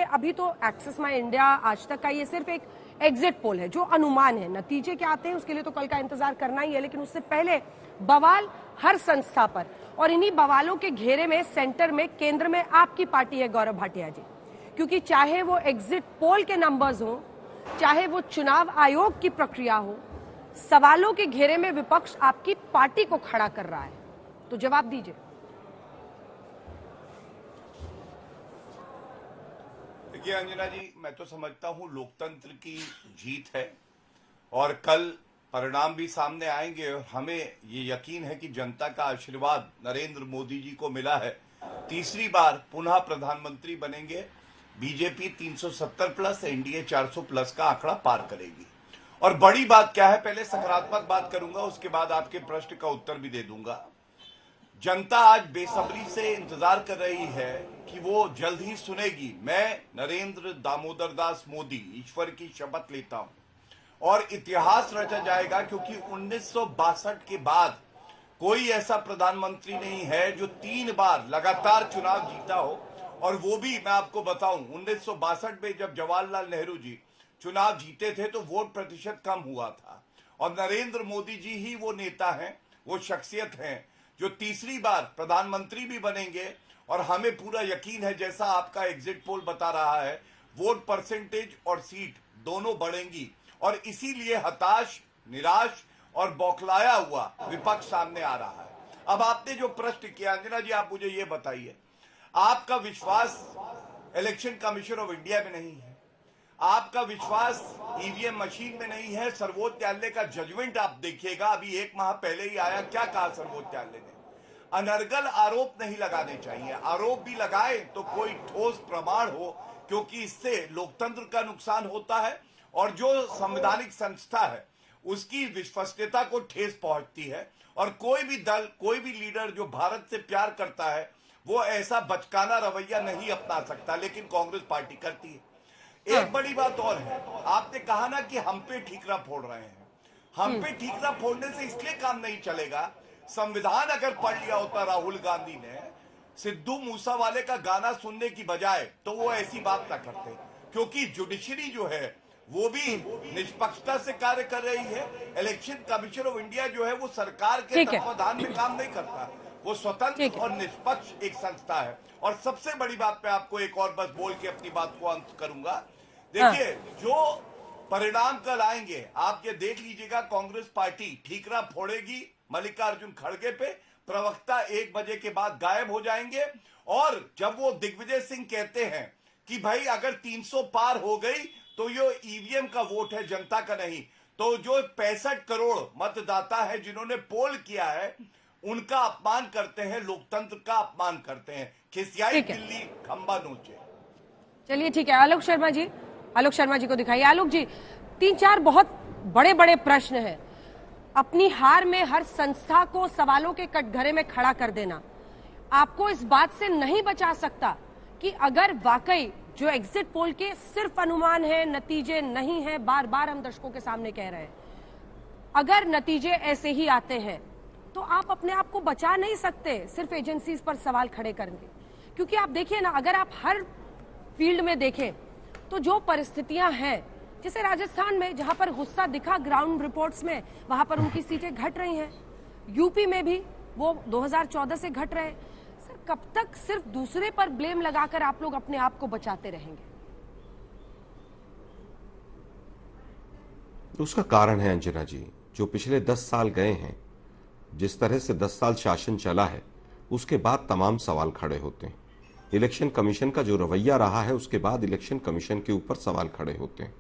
अभी तो एक्सेस माई इंडिया आज तक का ये सिर्फ एक एग्जिट पोल है, जो अनुमान है। नतीजे क्या आते हैं उसके लिए तो कल का इंतजार करना ही है, लेकिन उससे पहले बवाल हर संस्था पर, और इन्हीं बवालों के घेरे में सेंटर में, केंद्र में आपकी पार्टी है गौरव भाटिया जी। क्योंकि चाहे वो एग्जिट पोल के नंबर्स हो, चाहे वो चुनाव आयोग की प्रक्रिया हो, सवालों के घेरे में विपक्ष आपकी पार्टी को खड़ा कर रहा है। तो जवाब दीजिए। देखिए अंजना जी, मैं तो समझता हूं लोकतंत्र की जीत है और कल परिणाम भी सामने आएंगे और हमें ये यकीन है कि जनता का आशीर्वाद नरेंद्र मोदी जी को मिला है। तीसरी बार पुनः प्रधानमंत्री बनेंगे। बीजेपी 370 प्लस, एनडीए 400 प्लस का आंकड़ा पार करेगी। और बड़ी बात क्या है, पहले सकारात्मक बात करूंगा, उसके बाद आपके प्रश्न का उत्तर भी दे दूंगा। जनता आज बेसब्री से इंतजार कर रही है कि वो जल्द ही सुनेगी। मैं नरेंद्र दामोदर दास मोदी ईश्वर की शपथ लेता हूं और इतिहास रचा जाएगा, क्योंकि 1962 के बाद कोई ऐसा प्रधानमंत्री नहीं है जो 3 बार लगातार चुनाव जीता हो। और वो भी मैं आपको बताऊं, 1962 में जब जवाहरलाल नेहरू जी चुनाव जीते थे तो वोट प्रतिशत कम हुआ था, और नरेंद्र मोदी जी ही वो नेता हैं, वो शख्सियत हैं जो तीसरी बार प्रधानमंत्री भी बनेंगे। और हमें पूरा यकीन है, जैसा आपका एग्जिट पोल बता रहा है, वोट परसेंटेज और सीट दोनों बढ़ेंगी। और इसीलिए हताश, निराश और बौखलाया हुआ विपक्ष सामने आ रहा है। अब आपने जो प्रश्न किया अंजना जी, आप मुझे ये बताइए, आपका विश्वास इलेक्शन कमीशन ऑफ इंडिया में नहीं है, आपका विश्वास ईवीएम मशीन में नहीं है। सर्वोच्च न्यायालय का जजमेंट आप देखिएगा, अभी 1 माह पहले ही आया। क्या कहा सर्वोच्च न्यायालय ने? अनर्गल आरोप नहीं लगाने चाहिए, आरोप भी लगाए तो कोई ठोस प्रमाण हो, क्योंकि इससे लोकतंत्र का नुकसान होता है और जो संवैधानिक संस्था है उसकी विश्वसनीयता को ठेस पहुंचती है। और कोई भी दल, कोई भी लीडर जो भारत से प्यार करता है वो ऐसा बचकाना रवैया नहीं अपना सकता, लेकिन कांग्रेस पार्टी करती है। एक बड़ी बात और है, आपने कहा ना कि हम पे ठीकरा फोड़ रहे हैं। हम पे ठीकरा फोड़ने से इसलिए काम नहीं चलेगा। संविधान अगर पढ़ लिया होता राहुल गांधी ने, सिद्धू मूसावाले का गाना सुनने की बजाय, तो वो ऐसी बात ना करते। क्योंकि जुडिशरी जो है वो भी निष्पक्षता से कार्य कर रही है। इलेक्शन कमीशन ऑफ इंडिया जो है वो सरकार के तत्वाधान में काम नहीं करता, वो स्वतंत्र और निष्पक्ष एक संस्था है। और सबसे बड़ी बात मैं आपको एक और बस बोल के अपनी बात को अंत करूंगा। देखिए, जो परिणाम कल आएंगे आप ये देख लीजिएगा, कांग्रेस पार्टी ठीकरा फोड़ेगी मल्लिकार्जुन खड़गे पे। प्रवक्ता 1 बजे के बाद गायब हो जाएंगे। और जब वो दिग्विजय सिंह कहते हैं कि भाई अगर 300 पार हो गई तो ये ईवीएम का वोट है, जनता का नहीं, तो जो 65 करोड़ मतदाता है जिन्होंने पोल किया है उनका अपमान करते हैं, लोकतंत्र का अपमान करते हैं। खिसियाई दिल्ली खंबा नोचे। चलिए ठीक है, आलोक शर्मा जी को दिखाइए। आलोक जी, 3-4 बहुत बड़े बड़े प्रश्न हैं। अपनी हार में हर संस्था को सवालों के कटघरे में खड़ा कर देना आपको इस बात से नहीं बचा सकता कि अगर वाकई जो एग्जिट पोल के सिर्फ अनुमान है, नतीजे नहीं है, बार बार हम दर्शकों के सामने कह रहे हैं, अगर नतीजे ऐसे ही आते हैं तो आप अपने आप को बचा नहीं सकते सिर्फ एजेंसीज पर सवाल खड़े करके। क्योंकि आप देखिए ना, अगर आप हर फील्ड में देखें तो जो परिस्थितियां हैं, जैसे राजस्थान में जहां पर गुस्सा दिखा ग्राउंड रिपोर्ट्स में, वहां पर उनकी सीटें घट रही हैं। यूपी में भी वो 2014 से घट रहे हैं। सर, कब तक सिर्फ दूसरे पर ब्लेम लगाकर आप लोग अपने आप को बचाते रहेंगे? उसका कारण है अंजना जी, जो पिछले 10 साल गए हैं, जिस तरह से 10 साल शासन चला है, उसके बाद तमाम सवाल खड़े होते हैं। इलेक्शन कमीशन का जो रवैया रहा है, उसके बाद इलेक्शन कमीशन के ऊपर सवाल खड़े होते हैं।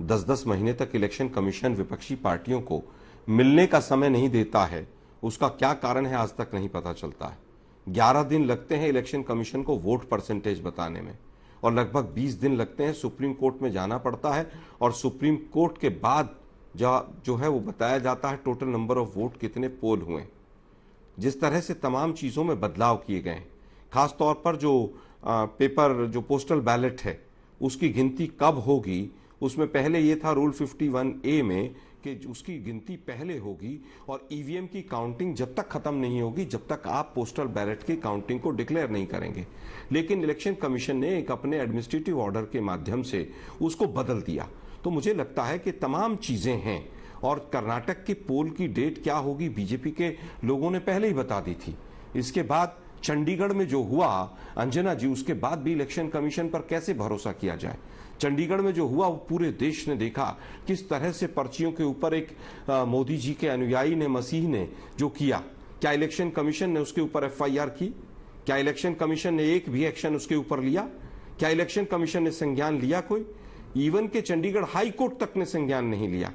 10-10 महीने तक इलेक्शन कमीशन विपक्षी पार्टियों को मिलने का समय नहीं देता है। उसका क्या कारण है आज तक नहीं पता चलता है। 11 दिन लगते हैं इलेक्शन कमीशन को वोट परसेंटेज बताने में, और लगभग 20 दिन लगते हैं सुप्रीम कोर्ट में जाना पड़ता है, और सुप्रीम कोर्ट के बाद जो है वो बताया जाता है टोटल नंबर ऑफ वोट कितने पोल हुए। जिस तरह से तमाम चीज़ों में बदलाव किए गए, खास तौर पर जो पेपर, जो पोस्टल बैलेट है, उसकी गिनती कब होगी, उसमें पहले ये था रूल 51A में कि उसकी गिनती पहले होगी और ईवीएम की काउंटिंग जब तक खत्म नहीं होगी जब तक आप पोस्टल बैलेट की काउंटिंग को डिक्लेयर नहीं करेंगे। लेकिन इलेक्शन कमीशन ने एक अपने एडमिनिस्ट्रेटिव ऑर्डर के माध्यम से उसको बदल दिया। तो मुझे लगता है कि तमाम चीजें हैं और कर्नाटक के पोल की डेट क्या होगी बीजेपी के लोगों ने पहले ही बता दी थी। इसके बाद चंडीगढ़ में जो हुआ अंजना जी, उसके बाद भी इलेक्शन कमीशन पर कैसे भरोसा किया जाए। चंडीगढ़ में जो हुआ वो पूरे देश ने देखा किस तरह से पर्चियों के ऊपर एक मोदी जी के अनुयायी ने, मसीह ने जो किया। क्या इलेक्शन कमीशन ने उसके ऊपर एफआईआर की? क्या इलेक्शन कमीशन ने एक भी एक्शन उसके ऊपर लिया? क्या इलेक्शन कमीशन ने संज्ञान लिया? कोई इवन के चंडीगढ़ हाई कोर्ट तक ने संज्ञान नहीं लिया,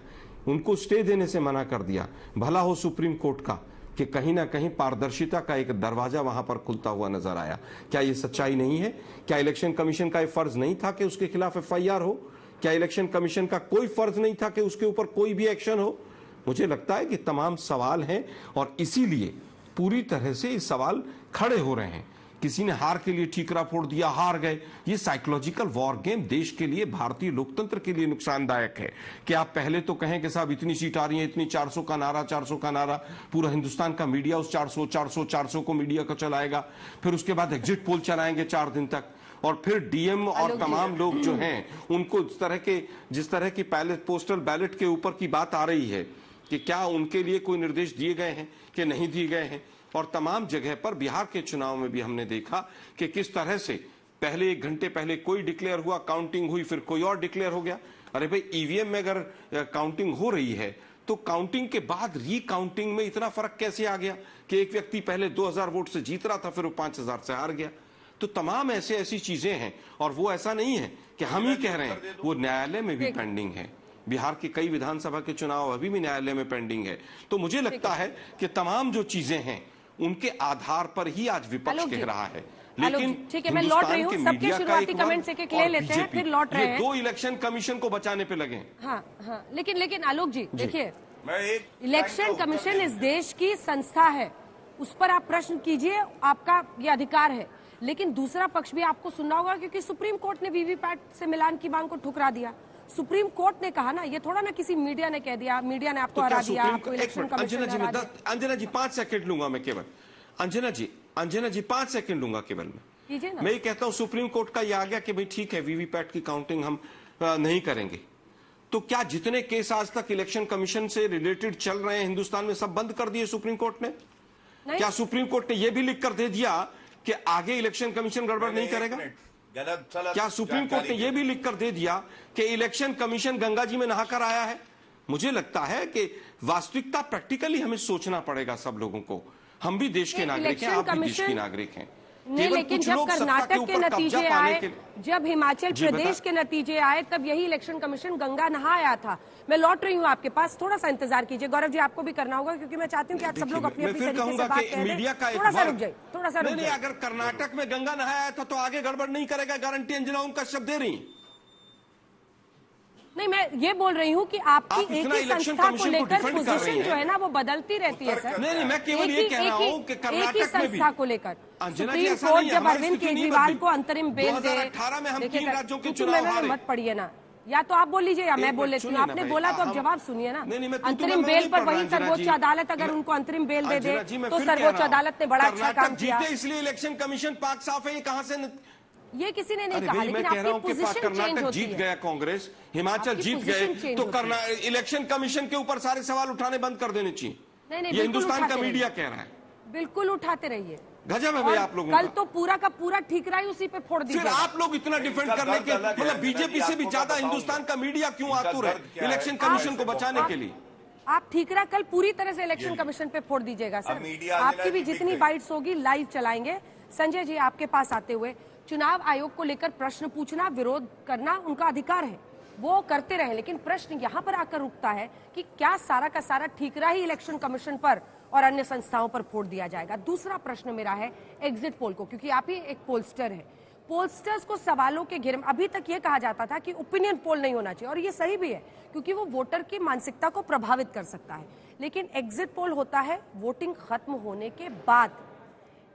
उनको स्टे देने से मना कर दिया। भला हो सुप्रीम कोर्ट का कि कहीं ना कहीं पारदर्शिता का एक दरवाजा वहां पर खुलता हुआ नजर आया। क्या ये सच्चाई नहीं है? क्या इलेक्शन कमीशन का फर्ज नहीं था कि उसके खिलाफ एफआईआर हो? क्या इलेक्शन कमीशन का कोई फर्ज नहीं था कि उसके ऊपर कोई भी एक्शन हो? मुझे लगता है कि तमाम सवाल हैं और इसीलिए पूरी तरह से ये सवाल खड़े हो रहे हैं। किसी ने हार के लिए ठीकरा फोड़ दिया, हार गए। ये साइकोलॉजिकल वॉर गेम देश के लिए, भारतीय लोकतंत्र के लिए नुकसानदायक है कि आप पहले तो कहें कि साहब इतनी सीट आ रही है, इतनी 400 का नारा, 400 का नारा, पूरा हिंदुस्तान का मीडिया उस 400 को मीडिया को चलाएगा। फिर उसके बाद एग्जिट पोल चलाएंगे 4 दिन तक और फिर डीएम और तमाम लोग जो हैं उनको जिस तरह की पोस्टल बैलेट के ऊपर की बात आ रही है कि क्या उनके लिए कोई निर्देश दिए गए हैं कि नहीं दिए गए हैं। और तमाम जगह पर बिहार के चुनाव में भी हमने देखा कि किस तरह से पहले 1 घंटे पहले कोई डिक्लेयर हुआ, काउंटिंग हुई, फिर कोई और डिक्लेयर हो गया। अरे भाई, ईवीएम में अगर काउंटिंग हो रही है तो काउंटिंग के बाद रीकाउंटिंग में इतना फर्क कैसे आ गया कि एक व्यक्ति पहले 2000 वोट से जीत रहा था, फिर वो 5000 से हार गया। तो तमाम ऐसी चीजें हैं और वो ऐसा नहीं है कि हम ही कह रहे हैं, वो न्यायालय में भी पेंडिंग है। बिहार के कई विधानसभा के चुनाव अभी भी न्यायालय में पेंडिंग है। तो मुझे लगता है कि तमाम जो चीजें हैं उनके आधार पर ही आज विपक्ष कह रहा है। लेकिन ठीक है, मैं लौट रही हूँ, सबके शुरुआती कमेंट्स एक ले लेते हैं, फिर लौट रहे हैं। 2 इलेक्शन कमीशन को बचाने पे लगे। हाँ, लेकिन आलोक जी देखिए, मैं इलेक्शन कमीशन इस देश की संस्था है, उस पर आप प्रश्न कीजिए, आपका ये अधिकार है। लेकिन दूसरा पक्ष भी आपको सुनना होगा, क्योंकि सुप्रीम कोर्ट ने वीवीपैट से मिलान की मांग को ठुकरा दिया। सुप्रीम कोर्ट ने कहा ना, ये थोड़ा ना किसी मीडिया ने कह दिया, मीडिया ने आपको हरा दिया, आपको इलेक्शन कमीशन ने हरा दिया। अंजना जी 5 सेकंड लूंगा मैं केवल। अंजना जी 5 सेकंड लूंगा केवल मैं। मैं ये कहता हूं सुप्रीम कोर्ट का ये आ गया कि भाई ठीक है, वीवीपैट की काउंटिंग हम नहीं करेंगे। तो क्या जितने केस आज तक इलेक्शन कमीशन से रिलेटेड चल रहे हैं हिंदुस्तान में, सब बंद कर दिए सुप्रीम कोर्ट ने? क्या सुप्रीम कोर्ट ने यह भी लिख कर दे दिया कि आगे इलेक्शन कमीशन गड़बड़ नहीं करेगा? क्या सुप्रीम कोर्ट ने यह भी लिख कर दे दिया कि इलेक्शन कमीशन गंगा जी में नहाकर आया है? मुझे लगता है कि वास्तविकता प्रैक्टिकली हमें सोचना पड़ेगा सब लोगों को। हम भी देश के नागरिक हैं, आप भी देश के नागरिक हैं। नहीं, लेकिन जब कर्नाटक के नतीजे आए, जब हिमाचल प्रदेश के नतीजे आए, तब यही इलेक्शन कमीशन गंगा नहा आया था। मैं लौट रही हूँ आपके पास, थोड़ा सा इंतजार कीजिए। गौरव जी, आपको भी करना होगा, क्योंकि मैं चाहती हूँ कि आप सब लोग अपनी अपनी तरीके से बात करें। मीडिया का थोड़ा सा रुक जाइए, थोड़ा सा रुक जाइए। अगर कर्नाटक में गंगा नहाया था तो आगे गड़बड़ नहीं करेगा, गारंटी अंजना उनका शब्द दे रही। नहीं, मैं ये बोल रही हूँ कि आपकी एक ही संस्था को लेकर पोजीशन जो है ना, वो बदलती रहती है सर। नहीं, मैं केवल ये कह रहा हूँ कि कर्नाटक में भी संस्था को लेकर सुप्रीम कोर्ट जब अरविंद केजरीवाल को अंतरिम बेल दे, 2018 में हम 3 राज्यों के चुनाव हारे। मत पढ़िए ना, या तो आप बोल लीजिए या मैं बोल लेती हूँ। आपने बोला तो अब जवाब सुनिए ना। अंतरिम बेल पर वही सर्वोच्च अदालत अगर उनको अंतरिम बेल दे दे तो सर्वोच्च अदालत ने बड़ा अच्छा काम किया। इसलिए इलेक्शन कमीशन पाक साफ है, ये कहां से? ये किसी ने नहीं कहा, लेकिन आपकी पोजीशन चेंज होती है। जीत गया कांग्रेस, हिमाचल जीत गए, तो इलेक्शन कमीशन के ऊपर सारे सवाल उठाने बंद कर देने चाहिए। नहीं, ये हिंदुस्तान का मीडिया कह रहा है। बिल्कुल उठाते रहिए। गजब है भाई आप लोगों कल तो पूरा का पूरा ठीकरा ही उसी पे फोड़ दीजिए। फिर आप लोग इतना डिफेंड करने के, मतलब बीजेपी से भी ज्यादा हिंदुस्तान का मीडिया क्यों आतुर है इलेक्शन कमीशन को बचाने के लिए? आप ठीकरा कल पूरी तरह से इलेक्शन कमीशन पे फोड़ दीजिएगा सर। आपकी भी जितनी बाइट्स होगी लाइव चलाएंगे। संजय जी, आपके पास आते हुए, चुनाव आयोग को लेकर प्रश्न पूछना, विरोध करना उनका अधिकार है, वो करते रहे, लेकिन प्रश्न यहाँ पर आकर रुकता है कि क्या सारा का सारा ठीकरा ही इलेक्शन कमीशन पर और अन्य संस्थाओं पर फोड़ दिया जाएगा? दूसरा प्रश्न मेरा है एग्जिट पोल को, क्योंकि आप ही एक पोलस्टर है। पोलस्टर्स को सवालों के घेरे में, अभी तक ये कहा जाता था कि ओपिनियन पोल नहीं होना चाहिए, और ये सही भी है क्योंकि वो वोटर की मानसिकता को प्रभावित कर सकता है। लेकिन एग्जिट पोल होता है वोटिंग खत्म होने के बाद।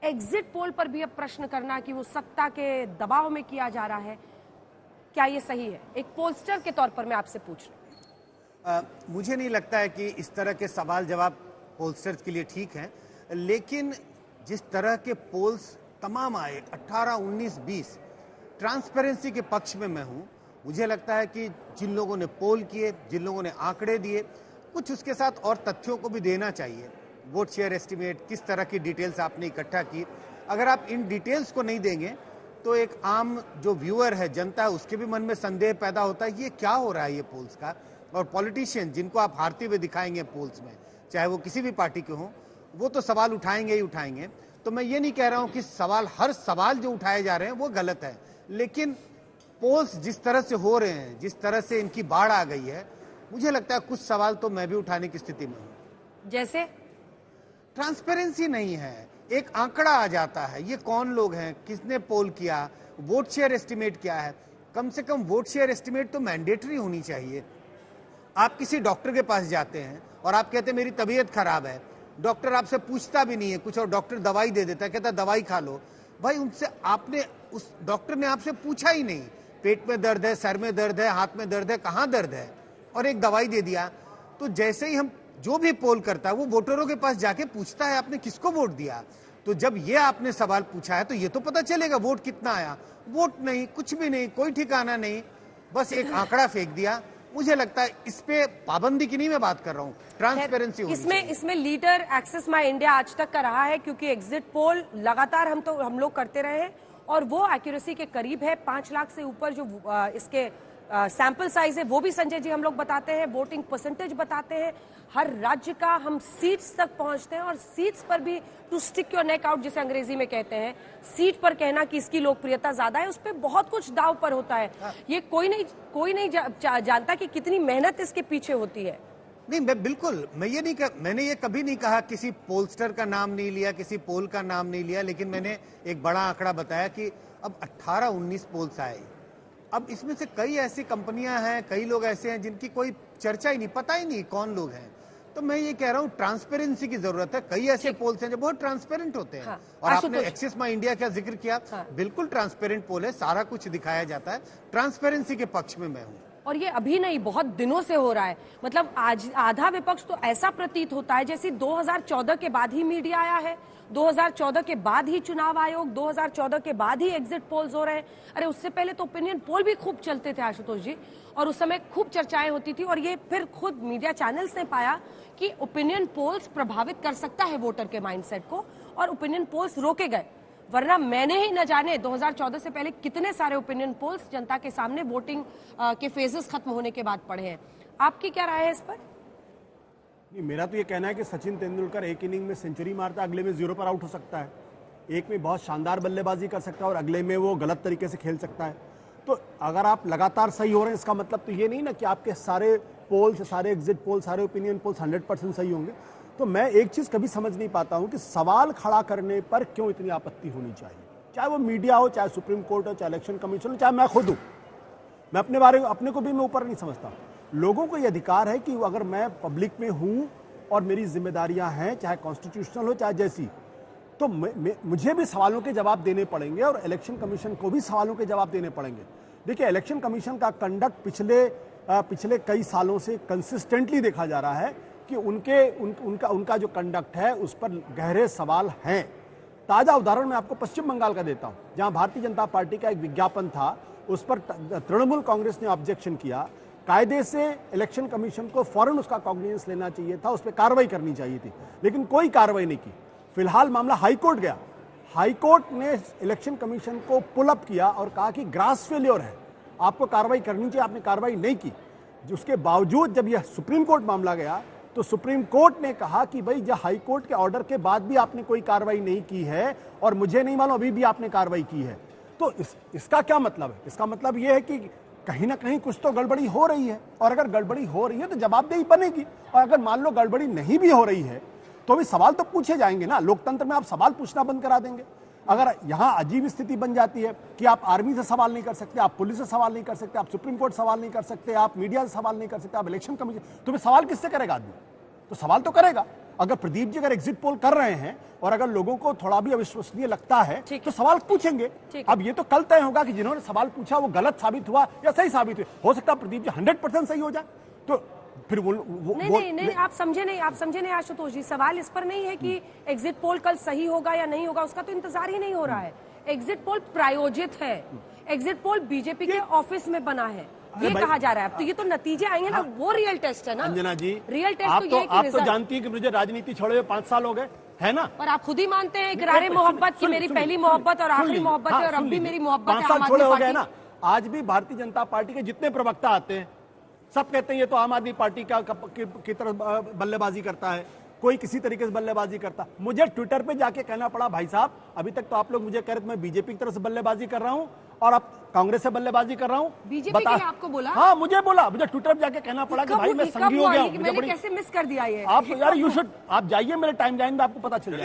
एग्जिट पोल पर भी अब प्रश्न करना कि वो सत्ता के दबाव में किया जा रहा है, क्या ये सही है? एक पोलस्टर के तौर पर मैं आपसे पूछ रही हूँ। मुझे नहीं लगता है कि इस तरह के सवाल जवाब पोलस्टर्स के लिए ठीक हैं, लेकिन जिस तरह के पोल्स तमाम आए 18, 19, 20, ट्रांसपेरेंसी के पक्ष में मैं हूं। मुझे लगता है कि जिन लोगों ने पोल किए, जिन लोगों ने आंकड़े दिए, कुछ उसके साथ और तथ्यों को भी देना चाहिए। वोट शेयर एस्टिमेट, किस तरह की डिटेल्स आपने इकट्ठा की, अगर आप इन डिटेल्स को नहीं देंगे तो एक आम जो व्यूअर है, जनता है, उसके भी मन में संदेह पैदा होता है ये क्या हो रहा है ये पोल्स का। और पॉलिटिशियन जिनको आप हारते हुए दिखाएंगे पोल्स में, चाहे वो किसी भी पार्टी के हों, वो तो सवाल उठाएंगे ही उठाएंगे। तो मैं ये नहीं कह रहा हूं कि हर सवाल जो उठाए जा रहे हैं वो गलत है, लेकिन पोल्स जिस तरह से हो रहे हैं, जिस तरह से इनकी बाढ़ आ गई है, मुझे लगता है कुछ सवाल तो मैं भी उठाने की स्थिति में हूं। जैसे ट्रांसपेरेंसी नहीं है, एक आंकड़ा आ जाता है, ये कौन लोग हैं, किसने पोल किया, वोट शेयर एस्टिमेट क्या है। कम से कम वोट शेयर एस्टिमेट तो मैंडेटरी होनी चाहिए। आप किसी डॉक्टर के पास जाते हैं और आप कहते हैं मेरी तबीयत खराब है, डॉक्टर आपसे पूछता भी नहीं है कुछ और डॉक्टर दवाई दे देता है, कहता है दवाई खा लो। भाई उनसे उस डॉक्टर ने आपसे पूछा ही नहीं, पेट में दर्द है, सर में दर्द है, हाथ में दर्द है, कहां दर्द है, और एक दवाई दे दिया। तो जैसे ही हम जो भी पोल करता है वो वोटरों के पास जाके पूछता है आपने किसको वोट दिया। तो जब ये आपने सवाल पूछा है तो ये तो पता चलेगा वोट कितना आया। वोट नहीं, कुछ भी नहीं, कोई ठिकाना नहीं, बस एक आंकड़ा फेंक दिया। मुझे लगता है इस पे पाबंदी की नहीं मैं बात कर रहा हूं, ट्रांसपेरेंसी होनी चाहिए। इसमें लीडर एक्सेस माई इंडिया आज तक का रहा है, क्योंकि एग्जिट पोल लगातार हम लोग करते रहे हैं और वो एक्यूरेसी के करीब है। 5 लाख से ऊपर जो इसके सैंपल साइज है वो भी संजय जी हम लोग बताते हैं, वोटिंग परसेंटेज बताते हैं, हर राज्य का हम सीट्स तक पहुंचते हैं और सीट्स पर भी to stick your neck out जिसे अंग्रेजी में कहते हैं, सीट पर कहना कि इसकी लोकप्रियता ज्यादा है, उस पर बहुत कुछ दाव पर होता है। ये कोई नहीं जानता कि कितनी मेहनत इसके पीछे होती है। नहीं, मैं बिल्कुल मैंने ये कभी नहीं कहा, किसी पोलस्टर का नाम नहीं लिया, किसी पोल का नाम नहीं लिया, लेकिन मैंने एक बड़ा आंकड़ा बताया कि अब 18-19 पोल्स आए। अब इसमें से कई ऐसी कंपनियां हैं, कई लोग ऐसे हैं जिनकी कोई चर्चा ही नहीं, पता ही नहीं कौन लोग हैं। तो मैं ये कह रहा हूँ ट्रांसपेरेंसी की जरूरत है। कई ऐसे पोल्स हैं जो बहुत ट्रांसपेरेंट होते हैं। और आपने एक्सेस माई इंडिया का जिक्र किया, बिल्कुल ट्रांसपेरेंट पोल है, सारा कुछ दिखाया जाता है। ट्रांसपेरेंसी के पक्ष में मैं हूँ। और ये अभी नहीं, बहुत दिनों से हो रहा है। मतलब आज आधा विपक्ष तो ऐसा प्रतीत होता है जैसे 2014 के बाद ही मीडिया आया है, 2014 के बाद ही चुनाव आयोग, 2014 के बाद ही एग्जिट पोल्स हो रहे हैं। अरे उससे पहले तो ओपिनियन पोल भी खूब चलते थे आशुतोष जी, और उस समय खूब चर्चाएं होती थी। और ये फिर खुद मीडिया चैनल्स ने पाया कि ओपिनियन पोल्स प्रभावित कर सकता है वोटर के माइंडसेट को, और ओपिनियन पोल्स रोके गए। वरना मैंने ही न जाने 2014 से पहले कितने सारे ओपिनियन पोल्स जनता के सामने वोटिंग के फेजेस खत्म होने के बाद पड़े हैं। आपकी क्या राय है इस पर? मेरा तो ये कहना है कि सचिन तेंदुलकर एक इनिंग में सेंचुरी मारता है, अगले में 0 पर आउट हो सकता है, एक में बहुत शानदार बल्लेबाजी कर सकता है और अगले में वो गलत तरीके से खेल सकता है। तो अगर आप लगातार सही हो रहे हैं, इसका मतलब तो ये नहीं ना कि आपके सारे पोल्स, सारे एग्जिट पोल, सारे ओपिनियन पोल्स 100% सही होंगे। तो मैं एक चीज कभी समझ नहीं पाता हूं कि सवाल खड़ा करने पर क्यों इतनी आपत्ति होनी चाहिए, चाहे वो मीडिया हो, चाहे सुप्रीम कोर्ट हो, चाहे इलेक्शन कमीशन हो, चाहे मैं खुद हूं। मैं अपने को भी मैं ऊपर नहीं समझता। लोगों को यह अधिकार है कि अगर मैं पब्लिक में हूं और मेरी जिम्मेदारियां हैं, चाहे कॉन्स्टिट्यूशनल हो चाहे जैसी, तो मुझे भी सवालों के जवाब देने पड़ेंगे और इलेक्शन कमीशन को भी सवालों के जवाब देने पड़ेंगे। देखिए, इलेक्शन कमीशन का कंडक्ट पिछले कई सालों से कंसिस्टेंटली देखा जा रहा है कि उनका जो कंडक्ट है उस पर गहरे सवाल हैं। ताजा उदाहरण मैं आपको पश्चिम बंगाल का देता हूं, जहां भारतीय जनता पार्टी का एक विज्ञापन था, उस पर तृणमूल कांग्रेस ने ऑब्जेक्शन किया। कायदे से इलेक्शन कमीशन को फौरन उसका कॉग्निजेंस लेना चाहिए था, उस पर कार्रवाई करनी चाहिए थी, लेकिन कोई कार्रवाई नहीं की। फिलहाल मामला हाईकोर्ट गया, हाईकोर्ट ने इलेक्शन कमीशन को पुल अप किया और कहा कि ग्रास फेल्योर है, आपको कार्रवाई करनी चाहिए, आपने कार्रवाई नहीं की। उसके बावजूद जब यह सुप्रीम कोर्ट मामला गया तो सुप्रीम कोर्ट ने कहा कि भाई जब हाई कोर्ट के ऑर्डर के बाद भी आपने कोई कार्रवाई नहीं की है और मुझे नहीं मालूम अभी भी आपने कार्रवाई की है, तो इसका क्या मतलब है? इसका मतलब यह है कि कहीं ना कहीं कुछ तो गड़बड़ी हो रही है, और अगर गड़बड़ी हो रही है तो जवाबदेही बनेगी। और अगर मान लो गड़बड़ी नहीं भी हो रही है तो भी सवाल तो पूछे जाएंगे ना। लोकतंत्र में आप सवाल पूछना बंद करा देंगे? अगर यहां अजीब स्थिति बन जाती है कि आप आर्मी से सवाल नहीं कर सकते, आप पुलिस से सवाल नहीं कर सकते, आप सुप्रीम कोर्ट सवाल नहीं कर सकते, आप मीडिया से सवाल नहीं कर सकते, आप इलेक्शन कमीशन, तो फिर सवाल किससे करेगा आदमी? तो सवाल तो करेगा। अगर प्रदीप जी अगर एग्जिट पोल कर रहे हैं और अगर लोगों को थोड़ा भी अविश्वसनीय लगता है तो सवाल पूछेंगे। अब ये तो कल तय होगा कि जिन्होंने सवाल पूछा वो गलत साबित हुआ या सही साबित हुआ। हो सकता है प्रदीप जी 100% सही हो जाए। तो फिर नहीं, आप समझे नहीं आशुतोष जी। सवाल इस पर नहीं है कि एग्जिट पोल कल सही होगा या नहीं होगा, उसका तो इंतजार ही नहीं हो रहा है। एग्जिट पोल प्रायोजित है, एग्जिट पोल बीजेपी के ऑफिस में बना है, ये कहा जा रहा है। अब तो ये तो नतीजे आएंगे ना, वो रियल टेस्ट है ना। अंजना जी, रियल टेस्ट आप तो तो ये है कि आप तो रिजल्ट। जानती है कि मुझे राजनीति छोड़े हुए 5 साल हो गए, है ना। पर आप खुद ही मानते हैं इकरारे मोहब्बत की मेरी पहली मोहब्बत और आखिरी मोहब्बत है, और अब भी मेरी मोहब्बत है 5 साल आम छोड़े आदमी हो गए पार्टी। ना। आज भी भारतीय जनता पार्टी के जितने प्रवक्ता आते हैं सब कहते हैं ये तो आम आदमी पार्टी की तरह बल्लेबाजी करता है, कोई किसी तरीके से बल्लेबाजी करता। मुझे ट्विटर पे जाके कहना पड़ा, भाई साहब अभी तक तो आप लोग मुझे कह रहे थे मैं बीजेपी की तरफ से बल्लेबाजी कर रहा हूं और अब कांग्रेस से बल्लेबाजी कर रहा हूं। बीजेपी के लिए आपको बोला? हाँ, मुझे बोला, मुझे ट्विटर पे जाके कहना पड़ा कि भाई मैं संगी हो गया हूं। मैंने कैसे मिस कर दिया ये? आप यार आप जाइए मेरे टाइमलाइन में, आपको पता चल जाएगा।